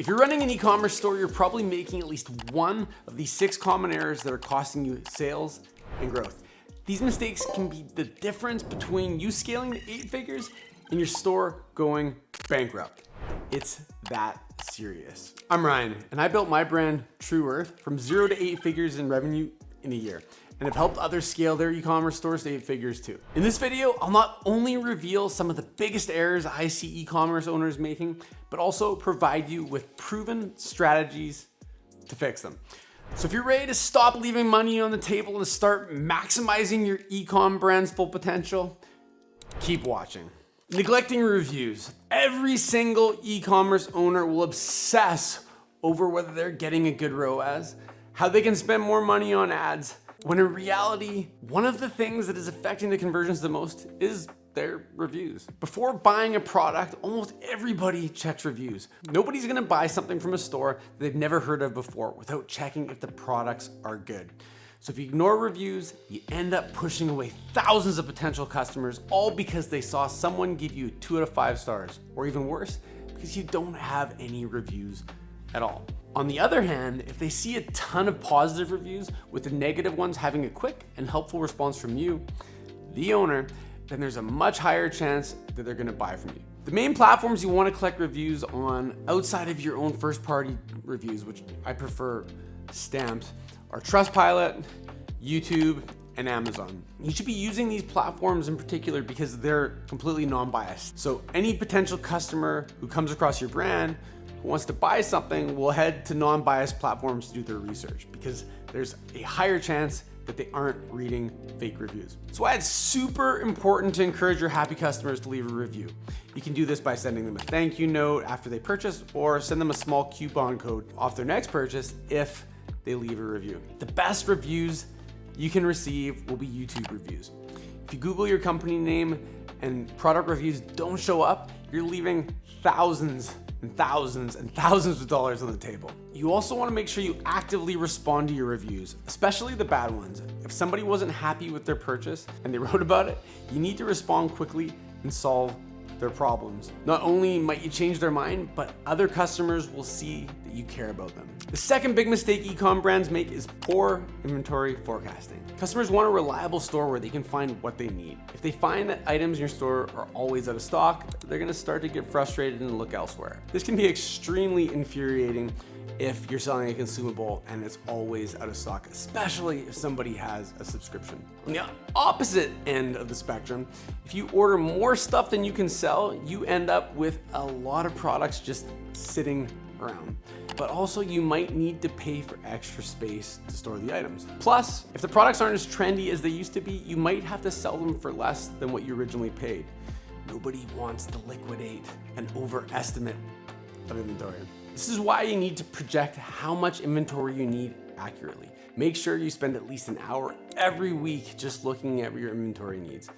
If you're running an e-commerce store, you're probably making at least one of these 6 common errors that are costing you sales and growth. These mistakes can be the difference between you scaling to 8 figures and your store going bankrupt. It's that serious. I'm Ryan, and I built my brand, Tru Earth, from 0 to 8 figures in revenue in a year, and have helped others scale their e-commerce stores to 8 figures too. In this video, I'll not only reveal some of the biggest errors I see e-commerce owners making, but also provide you with proven strategies to fix them. So if you're ready to stop leaving money on the table and start maximizing your e-com brand's full potential, keep watching. Neglecting reviews. Every single e-commerce owner will obsess over whether they're getting a good ROAS, how they can spend more money on ads, when in reality, one of the things that is affecting the conversions the most is their reviews. Before buying a product, almost everybody checks reviews. Nobody's gonna buy something from a store they've never heard of before without checking if the products are good. So if you ignore reviews, you end up pushing away thousands of potential customers, all because they saw someone give you 2 out of 5 stars, or even worse, because you don't have any reviews at all. On the other hand, if they see a ton of positive reviews with the negative ones having a quick and helpful response from you, the owner, then there's a much higher chance that they're gonna buy from you. The main platforms you wanna collect reviews on outside of your own first-party reviews, which I prefer stamped, are Trustpilot, YouTube, and Amazon. You should be using these platforms in particular because they're completely non-biased. So any potential customer who comes across your brand who wants to buy something will head to non-biased platforms to do their research because there's a higher chance that they aren't reading fake reviews. That's why it's super important to encourage your happy customers to leave a review. You can do this by sending them a thank you note after they purchase, or send them a small coupon code off their next purchase if they leave a review. The best reviews you can receive will be YouTube reviews. If you Google your company name and product reviews don't show up, you're leaving thousands and thousands and thousands of dollars on the table. You also want to make sure you actively respond to your reviews, especially the bad ones. If somebody wasn't happy with their purchase and they wrote about it, you need to respond quickly and solve their problems. Not only might you change their mind, but other customers will see that you care about them. The second big mistake e-com brands make is poor inventory forecasting. Customers want a reliable store where they can find what they need. If they find that items in your store are always out of stock, they're gonna start to get frustrated and look elsewhere. This can be extremely infuriating if you're selling a consumable and it's always out of stock, especially if somebody has a subscription. On the opposite end of the spectrum, if you order more stuff than you can sell, you end up with a lot of products just sitting around. But also you might need to pay for extra space to store the items. Plus, if the products aren't as trendy as they used to be, you might have to sell them for less than what you originally paid. Nobody wants to liquidate an overestimate of inventory. This is why you need to project how much inventory you need accurately. Make sure you spend at least an hour every week just looking at your inventory needs.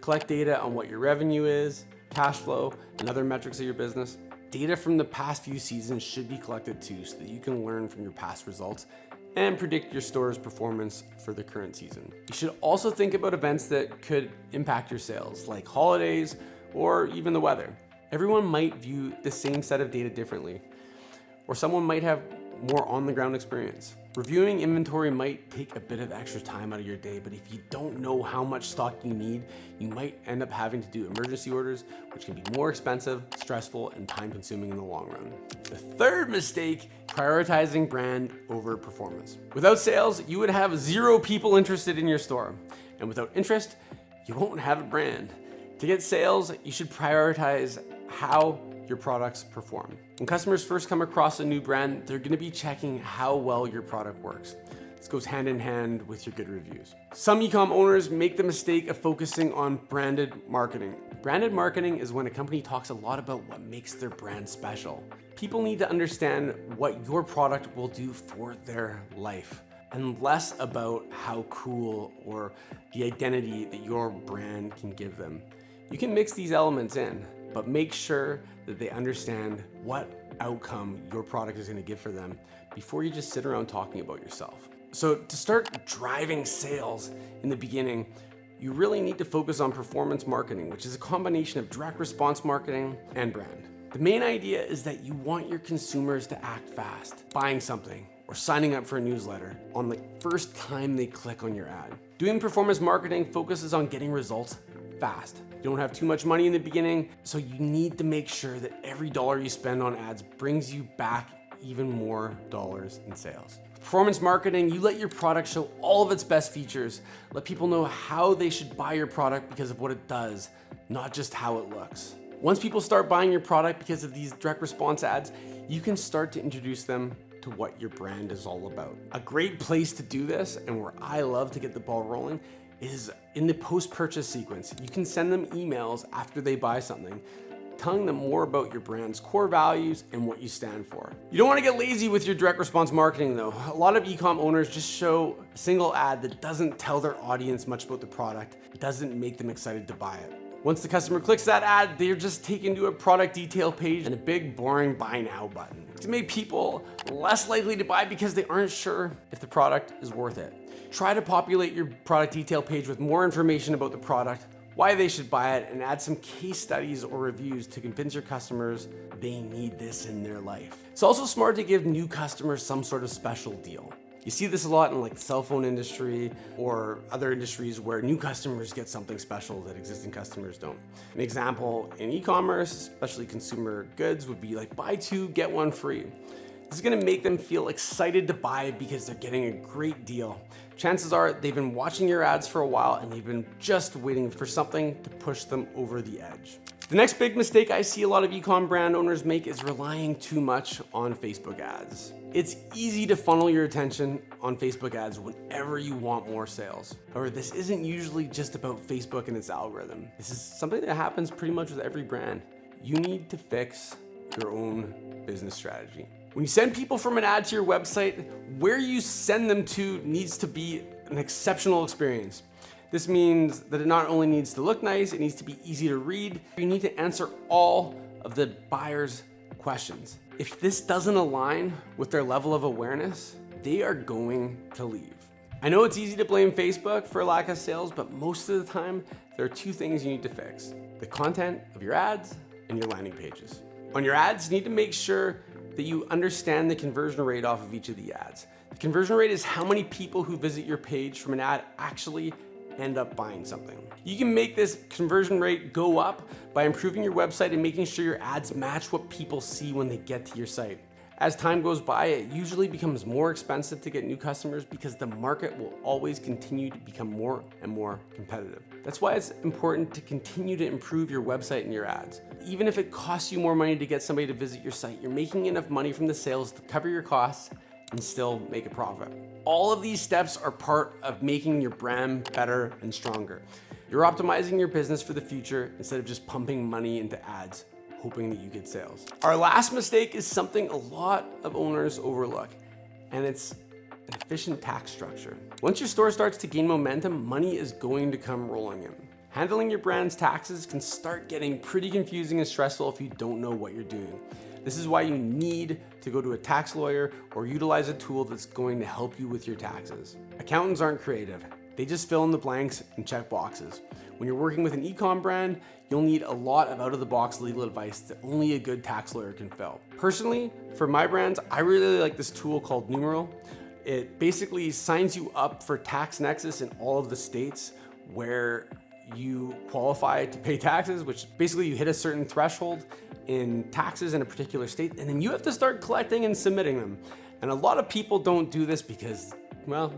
Collect data on what your revenue is, cash flow, and other metrics of your business. Data from the past few seasons should be collected too, so that you can learn from your past results and predict your store's performance for the current season. You should also think about events that could impact your sales, like holidays or even the weather. Everyone might view the same set of data differently, or someone might have more on-the-ground experience. Reviewing inventory might take a bit of extra time out of your day, but if you don't know how much stock you need, you might end up having to do emergency orders, which can be more expensive, stressful, and time-consuming in the long run. The third mistake, prioritizing brand over performance. Without sales, you would have 0 people interested in your store, and without interest, you won't have a brand. To get sales, you should prioritize how your products perform. When customers first come across a new brand, they're gonna be checking how well your product works. This goes hand in hand with your good reviews. Some e-com owners make the mistake of focusing on branded marketing. Branded marketing is when a company talks a lot about what makes their brand special. People need to understand what your product will do for their life, and less about how cool or the identity that your brand can give them. You can mix these elements in, but make sure that they understand what outcome your product is going to give for them before you just sit around talking about yourself. So to start driving sales in the beginning, you really need to focus on performance marketing, which is a combination of direct response marketing and brand. The main idea is that you want your consumers to act fast, buying something or signing up for a newsletter on the first time they click on your ad. Doing performance marketing focuses on getting results fast. You don't have too much money in the beginning, so you need to make sure that every dollar you spend on ads brings you back even more dollars in sales. Performance marketing, you let your product show all of its best features. Let people know how they should buy your product because of what it does, not just how it looks. Once people start buying your product because of these direct response ads, you can start to introduce them to what your brand is all about. A great place to do this, and where I love to get the ball rolling, is in the post-purchase sequence. You can send them emails after they buy something, telling them more about your brand's core values and what you stand for. You don't want to get lazy with your direct response marketing though. A lot of e-com owners just show a single ad that doesn't tell their audience much about the product, doesn't make them excited to buy it. Once the customer clicks that ad, they're just taken to a product detail page and a big boring buy now button. To make people less likely to buy because they aren't sure if the product is worth it. Try to populate your product detail page with more information about the product, why they should buy it, and add some case studies or reviews to convince your customers they need this in their life. It's also smart to give new customers some sort of special deal. You see this a lot in like the cell phone industry or other industries where new customers get something special that existing customers don't. An example in e-commerce, especially consumer goods, would be like buy two, get one free. This is gonna make them feel excited to buy because they're getting a great deal. Chances are they've been watching your ads for a while and they've been just waiting for something to push them over the edge. The next big mistake I see a lot of e-com brand owners make is relying too much on Facebook ads. It's easy to funnel your attention on Facebook ads whenever you want more sales. However, this isn't usually just about Facebook and its algorithm. This is something that happens pretty much with every brand. You need to fix your own business strategy. When you send people from an ad to your website, where you send them to needs to be an exceptional experience. This means that it not only needs to look nice, it needs to be easy to read. You need to answer all of the buyer's questions. If this doesn't align with their level of awareness, they are going to leave. I know it's easy to blame Facebook for lack of sales, but most of the time, there are two things you need to fix: the content of your ads and your landing pages. On your ads, you need to make sure that you understand the conversion rate off of each of the ads. The conversion rate is how many people who visit your page from an ad actually end up buying something. You can make this conversion rate go up by improving your website and making sure your ads match what people see when they get to your site. As time goes by, it usually becomes more expensive to get new customers because the market will always continue to become more and more competitive. That's why it's important to continue to improve your website and your ads. Even if it costs you more money to get somebody to visit your site, you're making enough money from the sales to cover your costs and still make a profit. All of these steps are part of making your brand better and stronger. You're optimizing your business for the future instead of just pumping money into ads, hoping that you get sales. Our last mistake is something a lot of owners overlook, and it's an efficient tax structure. Once your store starts to gain momentum, money is going to come rolling in. Handling your brand's taxes can start getting pretty confusing and stressful if you don't know what you're doing. This is why you need to go to a tax lawyer or utilize a tool that's going to help you with your taxes. Accountants aren't creative. They just fill in the blanks and check boxes. When you're working with an e-com brand, you'll need a lot of out-of-the-box legal advice that only a good tax lawyer can fill. Personally, for my brands, I really like this tool called Numeral. It basically signs you up for TaxNexus in all of the states where you qualify to pay taxes, which basically you hit a certain threshold in taxes in a particular state, and then you have to start collecting and submitting them. And a lot of people don't do this because, well,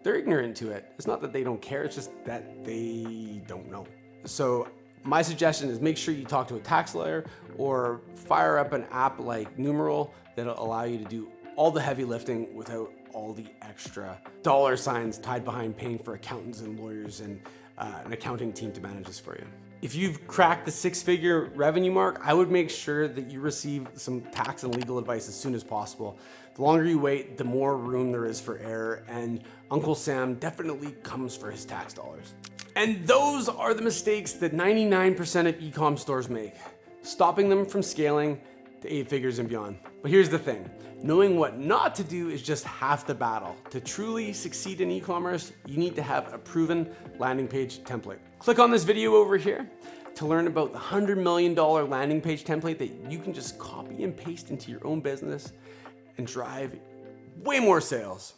they're ignorant to it. It's not that they don't care, it's just that they don't know. So my suggestion is make sure you talk to a tax lawyer or fire up an app like Numeral that'll allow you to do all the heavy lifting without all the extra dollar signs tied behind paying for accountants and lawyers and an accounting team to manage this for you. If you've cracked the 6-figure revenue mark, I would make sure that you receive some tax and legal advice as soon as possible. The longer you wait, the more room there is for error, and Uncle Sam definitely comes for his tax dollars. And those are the mistakes that 99% of e-com stores make, stopping them from scaling to 8 figures and beyond. But here's the thing. Knowing what not to do is just half the battle. To truly succeed in e-commerce, you need to have a proven landing page template. Click on this video over here to learn about the $100 million landing page template that you can just copy and paste into your own business and drive way more sales.